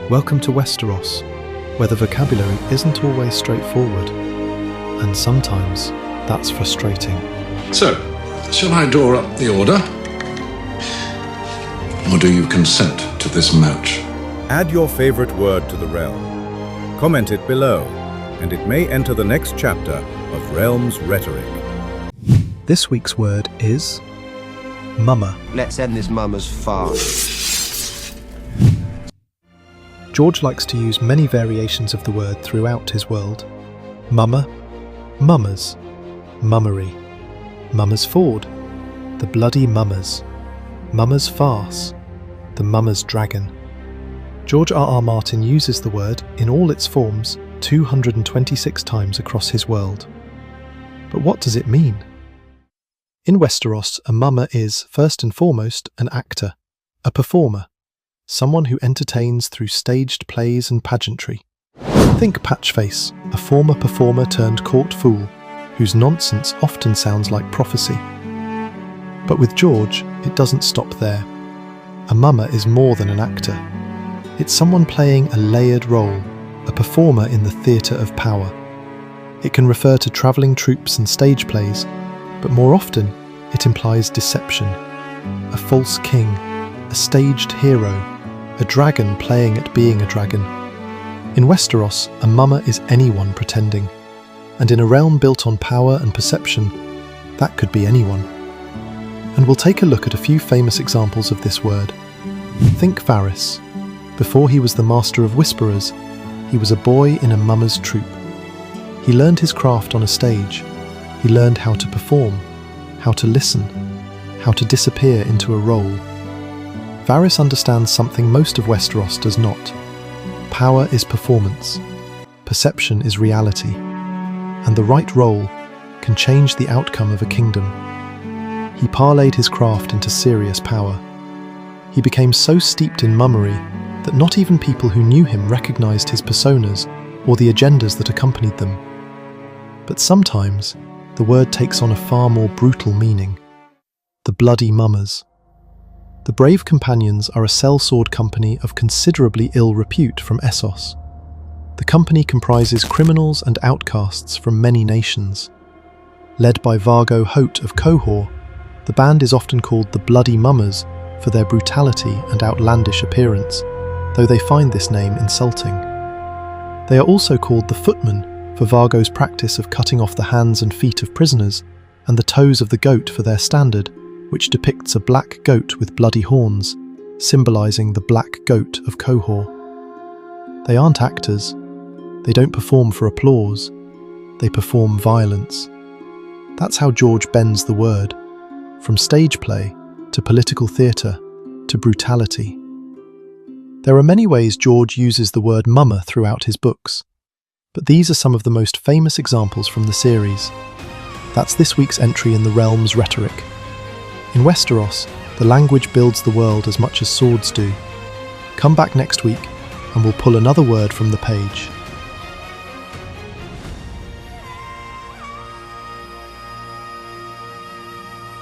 Welcome to Westeros, where the vocabulary isn't always straightforward, and sometimes that's frustrating. So, shall I draw up the order? Or do you consent to this match? Add your favorite word to the realm. Comment it below, and it may enter the next chapter of Realms Rhetoric. This week's word is mummer. Let's end this mummer's farce. George likes to use many variations of the word throughout his world. Mummer, mummers, mummery, mummers ford, the bloody mummers, mummers farce, the mummers dragon. George R.R. Martin uses the word in all its forms 226 times across his world. But what does it mean? In Westeros, a mummer is, first and foremost, an actor, a performer, someone who entertains through staged plays and pageantry. Think Patchface, a former performer turned court fool, whose nonsense often sounds like prophecy. But with George, it doesn't stop there. A mummer is more than an actor. It's someone playing a layered role, a performer in the theatre of power. It can refer to travelling troupes and stage plays, but more often, it implies deception. A false king, a staged hero, a dragon playing at being a dragon. In Westeros, a mummer is anyone pretending, and in a realm built on power and perception, that could be anyone. And we'll take a look at a few famous examples of this word. Think Varys. Before he was the master of whisperers, he was a boy in a mummer's troupe. He learned his craft on a stage. He learned how to perform, how to listen, how to disappear into a role. Varys understands something most of Westeros does not. Power is performance. Perception is reality. And the right role can change the outcome of a kingdom. He parlayed his craft into serious power. He became so steeped in mummery that not even people who knew him recognized his personas or the agendas that accompanied them. But sometimes, the word takes on a far more brutal meaning. The bloody mummers. The Brave Companions are a sellsword company of considerably ill repute from Essos. The company comprises criminals and outcasts from many nations. Led by Vargo Hoat of Qohor, the band is often called the Bloody Mummers for their brutality and outlandish appearance, though they find this name insulting. They are also called the Footmen for Vargo's practice of cutting off the hands and feet of prisoners, and the toes of the goat for their standard, which depicts a black goat with bloody horns, symbolising the Black Goat of Qohor. They aren't actors. They don't perform for applause. They perform violence. That's how George bends the word, from stage play to political theatre to brutality. There are many ways George uses the word mummer throughout his books, but these are some of the most famous examples from the series. That's this week's entry in the Realms Rhetoric. In Westeros, the language builds the world as much as swords do. Come back next week and we'll pull another word from the page.